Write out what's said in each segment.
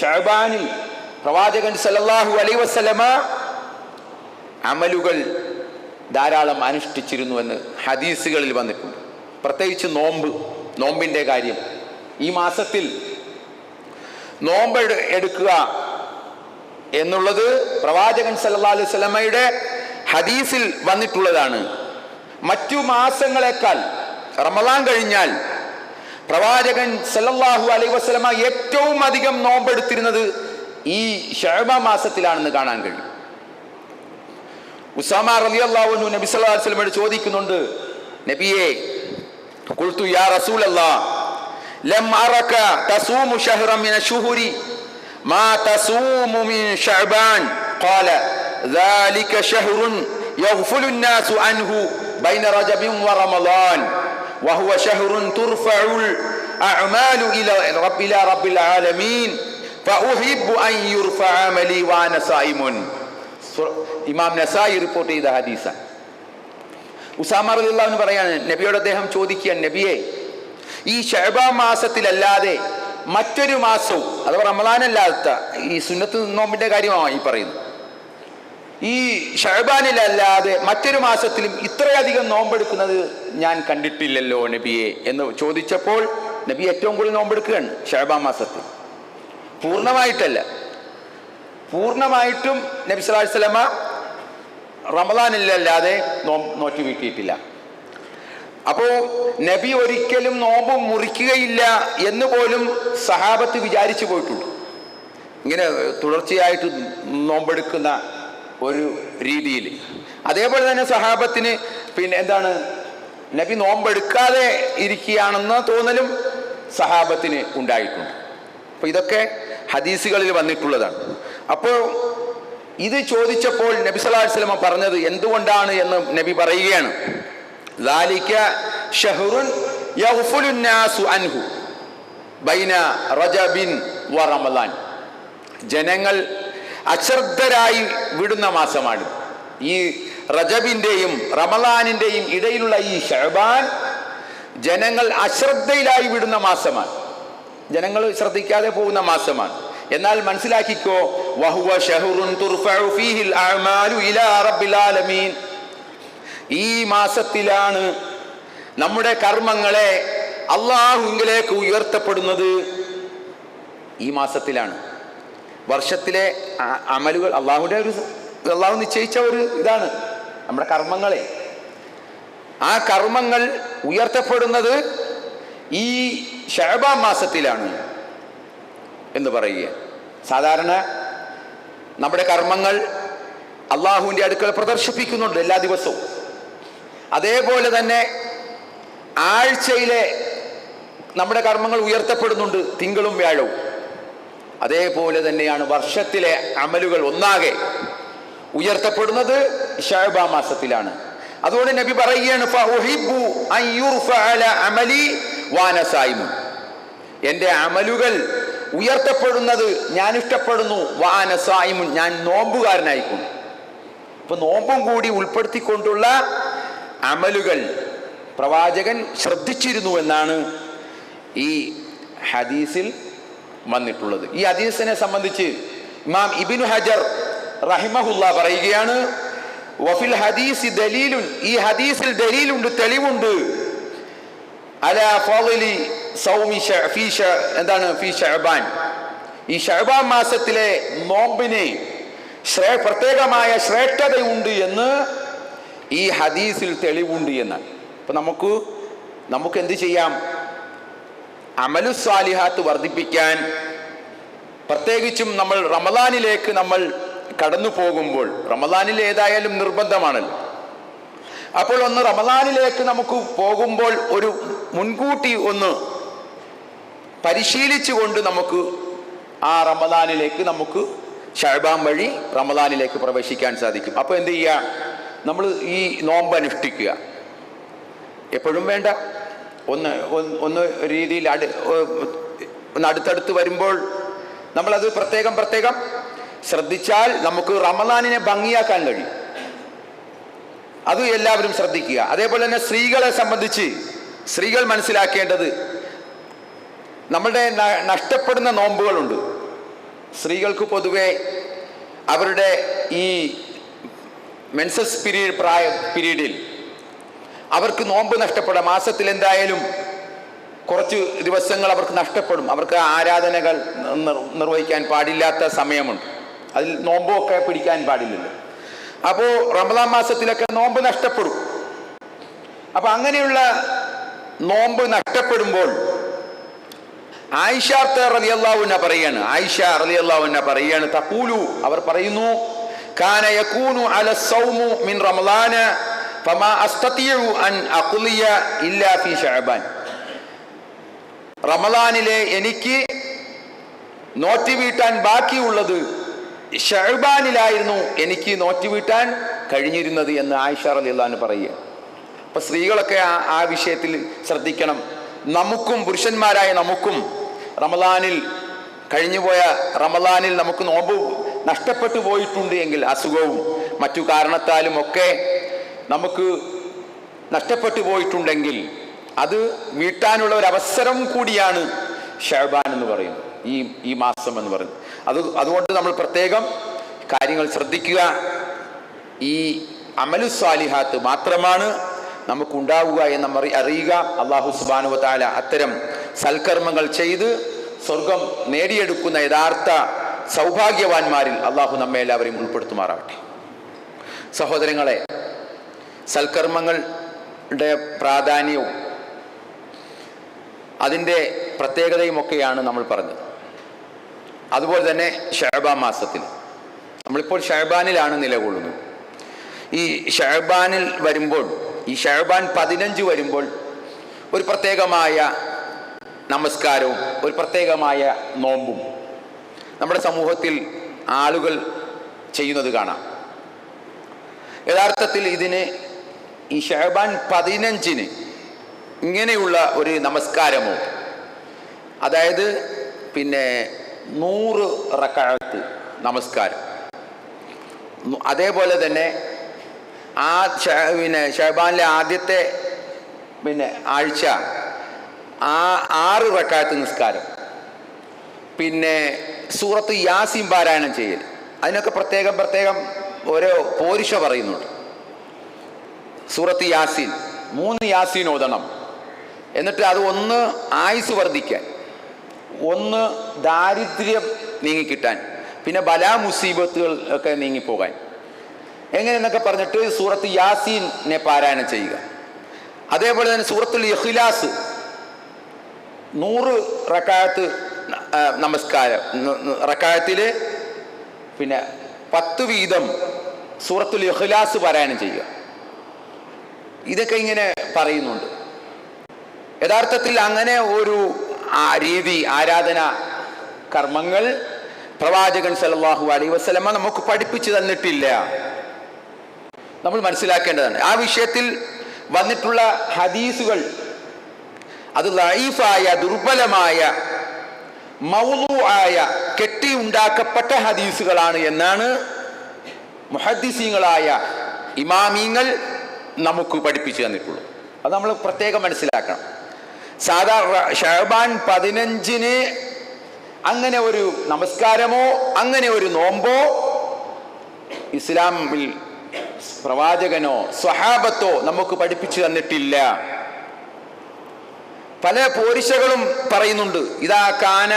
ഷഅബാനിൽ പ്രവാചകൻ സല്ലല്ലാഹു അലൈഹി വസല്ലമ അമലുകൾ ധാരാളം അനുഷ്ഠിച്ചിരുന്നുവെന്ന് ഹദീസുകളിൽ വന്നിട്ടുണ്ട്. പ്രത്യേകിച്ച് നോമ്പിൻ്റെ കാര്യം. ഈ മാസത്തിൽ നോമ്പ് എടുക്കുക എന്നുള്ളത് പ്രവാചകൻ സല്ലല്ലാഹു അലൈഹി വസല്ലമയുടെ ഹദീസിൽ വന്നിട്ടുള്ളതാണ്. മറ്റു മാസങ്ങളെക്കാൾ റമളാൻ കഴിഞ്ഞാൽ പ്രവാചകൻ സല്ലല്ലാഹു അലൈഹി വസല്ലമ ഏറ്റവും അധികം നോമ്പെടുത്തിരുന്നത് ഈ ശഅബാൻ മാസത്തിലാണെന്ന് കാണാൻ കഴിയും. ഉസാമ റളിയല്ലാഹു അൻഹു നബി സല്ലല്ലാഹു അലൈഹി വസല്ലമയോട് ചോദിക്കുന്നുണ്ട്, നബിയേ, ഖുൽതു യാ റസൂലല്ലാഹ് ലം അറക തസൂമു ശഹ്റൻ മിന ശുഹുരി മാ തസൂമു മിൻ ശഅബാൻ ഖാല ذلك شهر يغفل الناس عنه بين رجب ورمضان وهو شهر ترفع الأعمال إلى رب العالمين فأحب أن يرفع عملي وأنا صائم. ഇമാം നസായി റിപ്പോർട്ട് ചെയ്ത ഹദീസാണ്. ഉസാമ റളിയല്ലാഹു അൻഹു പറയാണ്, നബിയോട് അദ്ദേഹം ചോദിക്കുകയാണ്, നബിയെ, ഈ ശഅബാൻ മാസത്തിലല്ലാതെ മറ്റൊരു മാസവും, അഥവാ റമളാനല്ലാത്ത ഈ സുന്നത്ത് നോമ്പിന്റെ കാര്യമാണ് ഈ പറയുന്നത്, ഈ ശഅബാനിലല്ലാതെ മറ്റൊരു മാസത്തിലും ഇത്രയധികം നോമ്പെടുക്കുന്നത് ഞാൻ കണ്ടിട്ടില്ലല്ലോ നബിയെ എന്ന് ചോദിച്ചപ്പോൾ നബി ഏറ്റവും കൂടുതൽ നോമ്പെടുക്കുകയാണ് ശഅബാൻ മാസത്തിൽ. പൂർണ്ണമായിട്ടല്ല, പൂർണ്ണമായിട്ടും നബി സല്ലല്ലാഹു അലൈഹി വസല്ലമ റമളാനിലല്ലാതെ നോറ്റ് വീട്ടിയിട്ടില്ല. അപ്പോൾ നബി ഒരിക്കലും നോമ്പ് മുറിക്കുകയില്ല എന്ന് പോലും സഹാബത്ത് വിചാരിച്ചു പോയിട്ടുണ്ട്. ഇങ്ങനെ തുടർച്ചയായിട്ട് നോമ്പെടുക്കുന്ന ഒരു രീതിയിൽ. അതേപോലെ തന്നെ സഹാബത്തിന് എന്താണ്, നബി നോമ്പെടുക്കാതെ ഇരിക്കുകയാണെന്ന തോന്നലും സഹാബത്തിന് ഉണ്ടായിട്ടുണ്ട്. അപ്പോൾ ഇതൊക്കെ ഹദീസുകളിൽ വന്നിട്ടുള്ളതാണ്. അപ്പോൾ ഇത് ചോദിച്ചപ്പോൾ നബി സല്ലല്ലാഹു അലൈഹി വസല്ലം പറഞ്ഞത് എന്തുകൊണ്ടാണ് എന്ന് നബി പറയുകയാണ്, ذَلِكَ شَهْرٌ يَغْفُلُ النَّاسُ عَنْهُ بَيْنَ رَجَبٍ وَرَمَضَانٍ. ജനങ്ങൾ അശ്രദ്ധരായി വിടുന്ന മാസമാണ് ഈ റജബിന്റെയും റമളാനിന്റെയും ഇടയിലുള്ള ഈ ശഅബാൻ. ജനങ്ങൾ അശ്രദ്ധയിലായി വിടുന്ന മാസമാണ്, ജനങ്ങൾ ശ്രദ്ധിക്കാതെ പോകുന്ന മാസമാണ്. എന്നാൽ മനസ്സിലാക്കിക്കോ, വഹുവ ശഹ്റുൻ തുർഫഉ ഫീഹിൽ അഅമാലു ഇലാ റബ്ബിൽ ആലമീൻ. ഈ മാസത്തിലാണ് നമ്മുടെ കർമ്മങ്ങളെ അല്ലാഹുവിലേക്ക് ഉയർത്തപ്പെടുന്നത്. ഈ മാസത്തിലാണ് വർഷത്തിലെ അമലുകൾ അള്ളാഹു നിശ്ചയിച്ച ഒരു ഇതാണ് നമ്മുടെ കർമ്മങ്ങളെ. ആ കർമ്മങ്ങൾ ഉയർത്തപ്പെടുന്നത് ഈ ശഅബാൻ മാസത്തിലാണ് എന്ന് പറയുക. സാധാരണ നമ്മുടെ കർമ്മങ്ങൾ അള്ളാഹുവിൻ്റെ അടുക്കൽ പ്രദർശിപ്പിക്കുന്നുണ്ട് എല്ലാ ദിവസവും. അതേപോലെ തന്നെ ആഴ്ചയിലെ നമ്മുടെ കർമ്മങ്ങൾ ഉയർത്തപ്പെടുന്നുണ്ട് തിങ്കളും വ്യാഴവും. അതേപോലെ തന്നെയാണ് വർഷത്തിലെ അമലുകൾ ഒന്നാകെ ഉയർത്തപ്പെടുന്നത് ശഅബാൻ മാസത്തിലാണ്. അതുകൊണ്ട് നബി പറയുകയാണ്, ഫഉഹിബ്ബു അൻ യുർഫഅ അമലി വഅന സായിമുൻ. എൻ്റെ അമലുകൾ ഉയർത്തപ്പെടുന്നത് ഞാൻ ഇഷ്ടപ്പെടുന്നു, വഅന സായിമുൻ, ഞാൻ നോമ്പുകാരനായിക്കുന്നു. ഇപ്പൊ നോമ്പും കൂടി ഉൾപ്പെടുത്തിക്കൊണ്ടുള്ള അമലുകൾ പ്രവാചകൻ ശ്രദ്ധിച്ചിരുന്നു എന്നാണ് ഈ ഹദീസിൽ വന്നിട്ടുള്ളത്. ഈ ഹദീസിനെ സംബന്ധിച്ച് ഇമാം ഇബ്നു ഹജർ റഹിമഹുല്ലാ പറയുകയാണ്, വഫിൽ ഹദീസി ദലീലുൻ, ഈ ഹദീസിൽ ദലീലുണ്ട്, തെളിവുണ്ട്, അലാ ഫളലി സൗമി ഫീ ശഅബാൻ, ഈ ശഅബാൻ മാസത്തിലെ നോമ്പിന് പ്രത്യേകമായ ശ്രേഷ്ഠതയുണ്ട് എന്ന് ഈ ഹദീസിൽ തെളിവുണ്ട് എന്നാണ്. അപ്പൊ നമുക്ക് എന്ത് ചെയ്യാം, അമലു സാലിഹാത്ത് വർദ്ധിപ്പിക്കാൻ, പ്രത്യേകിച്ചും നമ്മൾ റമളാനിലേക്ക് നമ്മൾ കടന്നു പോകുമ്പോൾ, റമളാനിൽ ഏതായാലും നിർബന്ധമാണല്ലോ. അപ്പോൾ ഒന്ന് റമളാനിലേക്ക് നമുക്ക് പോകുമ്പോൾ ഒരു മുൻകൂട്ടി ഒന്ന് പരിശീലിച്ചുകൊണ്ട് നമുക്ക് ആ റമളാനിലേക്ക് നമുക്ക് ശഅബാൻ വഴി റമളാനിലേക്ക് പ്രവേശിക്കാൻ സാധിക്കും. അപ്പോൾ എന്ത് ചെയ്യുക, നമ്മൾ ഈ നോമ്പ് അനുഷ്ഠിക്കുക. എപ്പോഴും വേണ്ട, ഒന്ന് രീതിയിൽ ഒന്ന് അടുത്തടുത്ത് വരുമ്പോൾ നമ്മളത് പ്രത്യേകം ശ്രദ്ധിച്ചാൽ നമുക്ക് റമളാനിനെ ഭംഗിയാക്കാൻ കഴിയും. അത് എല്ലാവരും ശ്രദ്ധിക്കുക. അതേപോലെ തന്നെ സ്ത്രീകളെ സംബന്ധിച്ച് സ്ത്രീകൾ മനസ്സിലാക്കേണ്ടത്, നമ്മളുടെ നഷ്ടപ്പെടുന്ന നോമ്പുകളുണ്ട്. സ്ത്രീകൾക്ക് പൊതുവെ അവരുടെ ഈ മെൻസസ് പീരീഡിൽ അവർക്ക് നോമ്പ് നഷ്ടപ്പെടാം. മാസത്തിൽ എന്തായാലും കുറച്ച് ദിവസങ്ങൾ അവർക്ക് നഷ്ടപ്പെടും. അവർക്ക് ആരാധനകൾ നിർവഹിക്കാൻ പാടില്ലാത്ത സമയമുണ്ട്. അതിൽ നോമ്പൊക്കെ പിടിക്കാൻ പാടില്ലല്ലോ. അപ്പോൾ റമദാൻ മാസത്തിലൊക്കെ നോമ്പ് നഷ്ടപ്പെടും. അപ്പം അങ്ങനെയുള്ള നോമ്പ് നഷ്ടപ്പെടുമ്പോൾ ആയിഷ റളിയല്ലാഹു അൻഹ പറയാണ് തഖൂലു, അവർ പറയുന്നു, കാന യകൂനു അല സൗമു മിൻ റമളാന ഫമാ അസ്തതിഉ അൻ അഖ്ലിയ ഇല്ലാ ഫീ ശഅബാൻ. റമളാനിലെ എനിക്ക് നോറ്റ് വീട്ടാൻ ബാക്കിയുള്ളത് ശഅബാനിലായിരുന്നു എനിക്ക് നോറ്റ് വീട്ടാൻ കഴിഞ്ഞിരുന്നത് എന്ന് ആയിഷ റളിയല്ലാഹു അൻഹ പറയുക. അപ്പൊ സ്ത്രീകളൊക്കെ ആ വിഷയത്തിൽ ശ്രദ്ധിക്കണം. നമുക്കും, പുരുഷന്മാരായ നമുക്കും റമളാനിൽ കഴിഞ്ഞുപോയ റമളാനിൽ നമുക്ക് നോമ്പ് നഷ്ടപ്പെട്ടു പോയിട്ടുണ്ട് എങ്കിൽ, അസുഖവും മറ്റു കാരണത്താലും ഒക്കെ നമുക്ക് നഷ്ടപ്പെട്ടു പോയിട്ടുണ്ടെങ്കിൽ അത് വീട്ടാനുള്ള ഒരു അവസരം കൂടിയാണ് ശഅബാൻ എന്ന് പറയുന്നത്, ഈ മാസം എന്ന് പറയുന്നത്. അതുകൊണ്ട് നമ്മൾ പ്രത്യേകം കാര്യങ്ങൾ ശ്രദ്ധിക്കുക. ഈ അമലു സ്വാലിഹാത്ത് മാത്രമാണ് നമുക്കുണ്ടാവുക എന്ന് അറിയുക. അല്ലാഹു സുബ്ഹാനഹു വ തആല അത്തരം സൽക്കർമ്മങ്ങൾ ചെയ്ത് സ്വർഗം നേടിയെടുക്കുന്ന യഥാർത്ഥ സൗഭാഗ്യവാന്മാരിൽ അള്ളാഹു നമ്മെ എല്ലാവരെയും ഉൾപ്പെടുത്തുമാറാകട്ടെ. സഹോദരങ്ങളെ, സൽക്കർമ്മങ്ങളുടെ പ്രാധാന്യവും അതിൻ്റെ പ്രത്യേകതയും ഒക്കെയാണ് നമ്മൾ പറഞ്ഞത്. അതുപോലെ തന്നെ ശഅബാൻ മാസത്തിൽ നമ്മളിപ്പോൾ ശഅബാനിലാണ് നിലകൊള്ളുന്നത്. ഈ ശഅബാനിൽ വരുമ്പോൾ, ഈ ശഅബാൻ 15 വരുമ്പോൾ ഒരു പ്രത്യേകമായ നമസ്കാരവും ഒരു പ്രത്യേകമായ നോമ്പും നമ്മുടെ സമൂഹത്തിൽ ആളുകൾ ചെയ്യുന്നത് കാണാം. യഥാർത്ഥത്തിൽ ഇതിന് ഈ ശഅബാൻ 15 ഇങ്ങനെയുള്ള ഒരു നമസ്കാരമോ, അതായത് 100 റക്അത്ത് നമസ്കാരം, അതേപോലെ തന്നെ ശഅബാനിലെ ആദ്യത്തെ ആഴ്ച 6 റക്അത്ത് നിസ്കാരം, പിന്നെ സൂറത്ത് യാസീൻ പാരായണം ചെയ്യൽ, അതിനൊക്കെ പ്രത്യേകം ഓരോ പോരിഷ പറയുന്നുണ്ട്. സൂറത്ത് യാസീൻ 3 യാസീൻ ഓതണം. എന്നിട്ട് അത് 1 ആയുസ് വർദ്ധിക്കാൻ, 1 ദാരിദ്ര്യം നീങ്ങിക്കിട്ടാൻ, പിന്നെ ബലാ മുസീബത്തുകൾ ഒക്കെ നീങ്ങിപ്പോകാൻ, എങ്ങനെയെന്നൊക്കെ പറഞ്ഞിട്ട് സൂറത്ത് യാസീനെ പാരായണം ചെയ്യുക. അതേപോലെ തന്നെ സൂറത്തുൽ ഇഖ്ലാസ് 100 റക്അത്ത് നമസ്കാരം, റക്അത്തിൽ 10 വീതം സൂറത്തുൽ ഇഖ്ലാസ് പാരായണം ചെയ്യുക. ഇതൊക്കെ ഇങ്ങനെ പറയുന്നുണ്ട്. യഥാർത്ഥത്തിൽ അങ്ങനെ ഒരു രീതി, ആരാധന കർമ്മങ്ങൾ പ്രവാചകൻ സല്ലല്ലാഹു അലൈഹി വസല്ലമ നമുക്ക് പഠിപ്പിച്ചു തന്നിട്ടില്ല. നമ്മൾ മനസ്സിലാക്കേണ്ടതാണ്. ആ വിഷയത്തിൽ വന്നിട്ടുള്ള ഹദീസുകൾ അത് ലഈഫായ, ദുർബലമായ, മൗളൂആയ, കെട്ടിയുണ്ടാക്കപ്പെട്ട ഹദീസുകളാണ് എന്നാണ് മുഹദ്ദിസീങ്ങളായ ഇമാമീങ്ങൾ നമുക്ക് പഠിപ്പിച്ചു തന്നിട്ടുള്ളത്. അത് നമ്മൾ പ്രത്യേകം മനസ്സിലാക്കണം. സാധാരണ ശഅബാൻ 15 അങ്ങനെ ഒരു നമസ്കാരമോ അങ്ങനെ ഒരു നോമ്പോ ഇസ്ലാമിൽ പ്രവാചകനോ സ്വഹാബത്തോ നമുക്ക് പഠിപ്പിച്ചു തന്നിട്ടില്ല. പല പോരിശകളും പറയുന്നുണ്ട്. ഇദാ കാന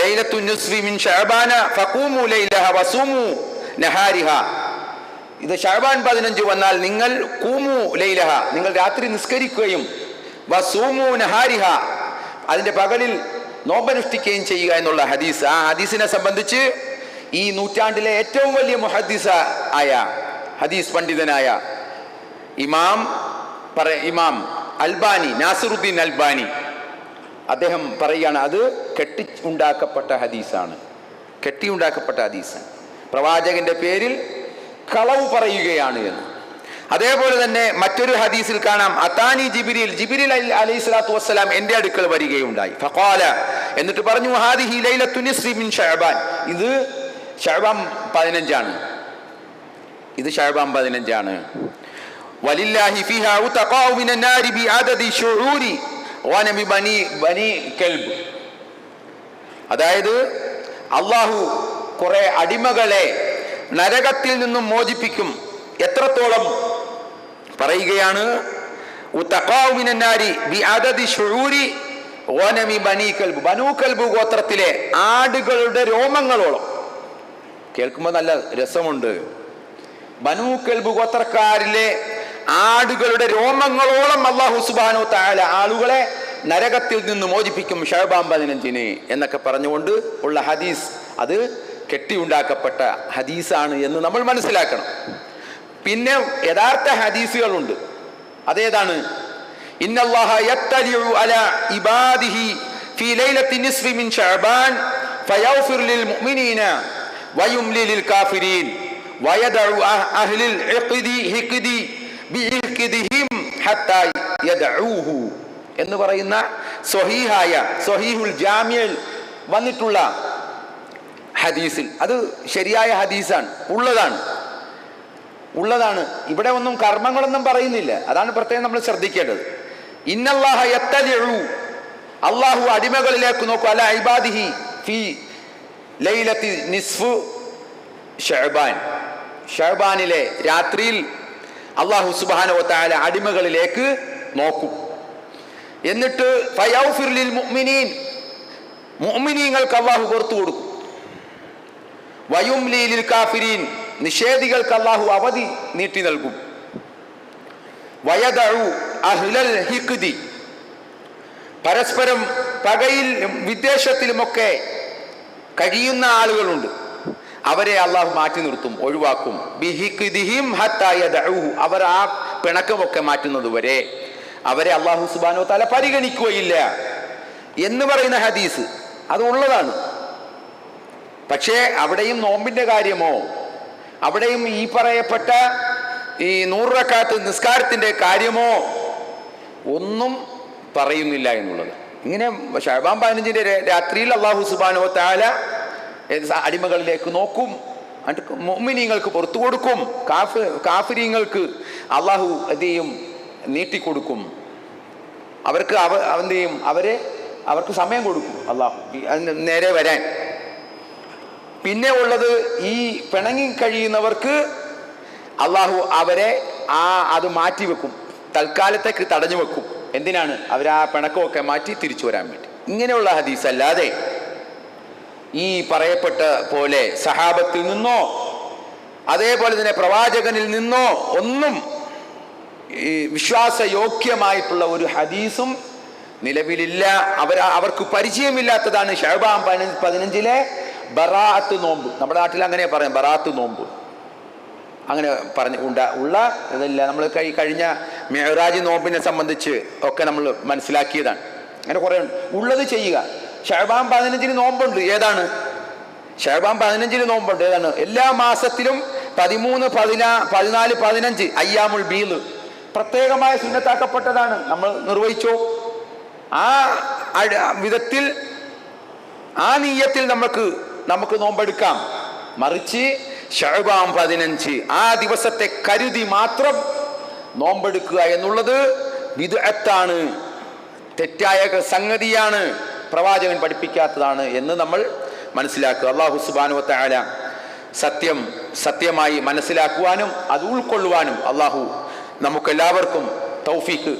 ലൈലത്തുൻ നിസ്ഫി മിൻ ശഅബാന ഫഖൂമു ലൈലഹ വസൂമു നഹാരിഹ. ഇത് ശഅബാൻ 15 വന്നാൽ നിങ്ങൾ ഖൂമു ലൈലഹ, നിങ്ങൾ രാത്രി നിസ്കരിക്കുകയും വസൂമു നഹാരിഹ, അതിന്റെ പകലിൽ നോമ്പനുഷ്ഠിക്കുകയും ചെയ്യുക എന്നുള്ള ഹദീസ്. ആ ഹദീസിനെ സംബന്ധിച്ച് ഈ നൂറ്റാണ്ടിലെ ഏറ്റവും വലിയ മുഹദ്ദിസ ആയ ഹദീസ് പണ്ഡിതനായ ഇമാം അൽബാനി, നാസിറുദ്ദീൻ അൽബാനി, അദ്ദേഹം പറയുകയാണ് അത് കെട്ടിയുണ്ടാക്കപ്പെട്ട ഹദീസാണ്. പ്രവാചകന്റെ പേരിൽ കളവ് പറയുകയാണ് എന്ന്. അതേപോലെ തന്നെ മറ്റൊരു ഹദീസിൽ കാണാം, അതാനി ജിബ്രീൽ അലൈഹി സ്വലാത്തു വസ്സലാം എൻ്റെ അടുക്കൽ വരികയുണ്ടായി. ഫഖാല, എന്നിട്ട് പറഞ്ഞു, ഹാദിഹി ലൈലത്തുൻ നിസ്ഫി മിൻ ശഅബാൻ, ഇത് ശഅബാൻ 15 ഇത് ശഅബാൻ 15 വലില്ലാഹി ഫീഹാ ഉതഖാഉ മിനൻ നാരി ബിഅദദി ശുഊരി ഗനമി ബനി കൽബ്. അതായത് അള്ളാഹു കുറെ അടിമകളെ നരകത്തിൽ നിന്നും മോചിപ്പിക്കും. എത്രത്തോളം പറയുകയാണ്, ബനൂ കൽബ് ഗോത്രത്തിലെ ആടുകളുടെ രോമങ്ങളോളം. കേൾക്കുമ്പോൾ നല്ല രസമുണ്ട്. ബനൂ കൽബ് ഗോത്രക്കാരിലെ ആടുകളുടെ രോമങ്ങളോളം അല്ലാഹു സുബ്ഹാനഹു വ തആല ആളുകളെ നരകത്തിൽ നിന്ന് മോചിപ്പിക്കും ശഅബാൻ 15 എന്നൊക്കെ പറഞ്ഞുകൊണ്ട് ഉള്ള ഹദീസ്, അത് കെട്ടിയുണ്ടാക്കപ്പെട്ട ഹദീസാണ് എന്ന് നമ്മൾ മനസ്സിലാക്കണം. പിന്നെ യഥാർത്ഥ ഹദീസുകളുണ്ട്. അതേതാണ്? ഇന്നല്ലാഹ യത്തലിഉ അലാ ഇബാദിഹി ഫീ ലൈലത്തി നിസ്ഫി മിൻ ശഅബാൻ ഫയഗ്ഫിർ ലിൽ മുഅ്മിനീന വയുംലി ലിൽ കാഫിരീൻ വയദഉ അഹ്ലിൽ ഹിഖ്ദി ബിഇഖ്ദിഹിം ഹത്താ യദഊഹു എന്ന് പറയുന്ന സ്വഹീഹായ സ്വഹീഹുൽ ജാമിഅൽ വന്നിട്ടുള്ള ഹദീസിൽ, അത് ശരിയായ ഹദീസാണ്, ഉള്ളതാണ്. ഇവിടെ ഒന്നും കർമ്മങ്ങളൊന്നും പറയുന്നില്ല. അതാണ് പ്രത്യേകം നമ്മൾ ശ്രദ്ധിക്കേണ്ടത്. ഇന്നല്ലാഹ യത്തലിഉ, അല്ലാഹു അടിമകളിലേക്ക് നോക്കൂ, അല ഇബാദിഹി ഫീ ലൈലത്തി നിസ്ഫു ശഅബാൻ, ശഅബാനിലെ രാത്രിയിൽ അല്ലാഹു സുബ്ഹാനഹു വ തആല അടിമകളിലേക്ക് നോക്കും. എന്നിട്ട് ഫയഗ്ഫിർ ലിൽ മുഅ്മിനീൻ, മുഅ്മിനീങ്ങൾക്ക് അല്ലാഹു പുറത്തു കൊടുക്കും. വയുംലി ലിൽ കാഫിരീൻ, നിഷേധികൾക്ക് അല്ലാഹു അവധി നീട്ടി നൽകും. വയദഉ അഹ്ലൽ ഹിഖ്ദി, പരസ്പരം പകയിൽ വിദ്വേഷത്തിലുമൊക്കെ കഴിയുന്ന ആളുകളുണ്ട്, അവരെ അല്ലാഹു മാറ്റി നിർത്തും, ഒഴിവാക്കും. ബിഹിഖ്ദിഹിം ഹത്താ യദഊഹു, അവർ ആ പിണക്കമൊക്കെ മാറ്റുന്നത് വരെ അവരെ അല്ലാഹു സുബ്ഹാനഹു വ തആല പരിഗണിക്കുകയില്ല എന്ന് പറയുന്ന ഹദീസ് അത് ഉള്ളതാണ്. പക്ഷേ അവിടെയും നോമ്പിന്റെ കാര്യമോ അവിടെയും ഈ പറയപ്പെട്ട ഈ 100 റക്അത്ത് നിസ്കാരത്തിന്റെ കാര്യമോ ഒന്നും പറയുന്നില്ല എന്നുള്ളത്. ഇങ്ങനെ ശഅബാൻ 15 രാത്രിയിൽ അല്ലാഹു സുബ്ഹാനഹു വ തആല അടിമകളിലേക്ക് നോക്കും, മുഅ്മിനീങ്ങൾക്ക് പുറത്തു കൊടുക്കും, കാഫിരീങ്ങൾക്ക് അല്ലാഹു എന്ത് ചെയ്യും, നീട്ടിക്കൊടുക്കും. അവർക്ക് എന്ത് ചെയ്യും, അവർക്ക് സമയം കൊടുക്കും അല്ലാഹു നേരെ വരാൻ. പിന്നെ ഉള്ളത്, ഈ പിണങ്ങി കഴിയുന്നവർക്ക് അല്ലാഹു അവരെ അത് മാറ്റിവെക്കും, തൽക്കാലത്തേക്ക് തടഞ്ഞു വെക്കും. എന്തിനാണ്? അവർ ആ പിണക്കമൊക്കെ മാറ്റി തിരിച്ചു വരാൻ വേണ്ടി. ഇങ്ങനെയുള്ള ഹദീസ് അല്ലാതെ ഈ പറയപ്പെട്ട പോലെ സഹാബത്തിൽ നിന്നോ അതേപോലെ തന്നെ പ്രവാചകനിൽ നിന്നോ ഒന്നും ഈ വിശ്വാസയോഗ്യമായിട്ടുള്ള ഒരു ഹദീസും നിലവിലില്ല. അവർക്ക് പരിചയമില്ലാത്തതാണ് ശഅബാൻ 15 ബറാഅത്ത് നോമ്പ്. നമ്മുടെ നാട്ടിൽ അങ്ങനെ പറയാം, ബറാഅത്ത് നോമ്പ് അങ്ങനെ പറഞ്ഞ് ഉള്ള ഇതല്ല. നമ്മൾ കഴിഞ്ഞ മിഅ്റാജ് നോമ്പിനെ സംബന്ധിച്ച് ഒക്കെ നമ്മൾ മനസ്സിലാക്കിയതാണ്. അങ്ങനെ കുറേ ഉള്ളത് ചെയ്യുക. ശഅബാൻ 15 നോമ്പുണ്ട്. ഏതാണ് ശഅബാൻ 15 നോമ്പുണ്ട്? ഏതാണ്? എല്ലാ മാസത്തിലും 13, 14, 15 അയ്യാമുൽ ബീദ് പ്രത്യേകമായ സുന്നത്താക്കപ്പെട്ടതാണ്. നമ്മൾ നിർവഹിച്ചോ ആ വിധത്തിൽ, ആ നിയ്യത്തിൽ നമുക്ക് നോമ്പെടുക്കാം. മറിച്ച് ശഅബാൻ 15 ആ ദിവസത്തെ കരുതി മാത്രം നോമ്പെടുക്കുക എന്നുള്ളത് ബിദ്അത്താണ്, തെറ്റായ സംഗതിയാണ്, പ്രവാചകൻ പഠിപ്പിക്കാത്തതാണ് എന്ന് നമ്മൾ മനസ്സിലാക്കുക. അല്ലാഹു സുബ്ഹാനഹു വ തആല സത്യമായി മനസ്സിലാക്കുവാനും അത് ഉൾക്കൊള്ളുവാനും അല്ലാഹു നമുക്കെല്ലാവർക്കും തൗഫീഖ്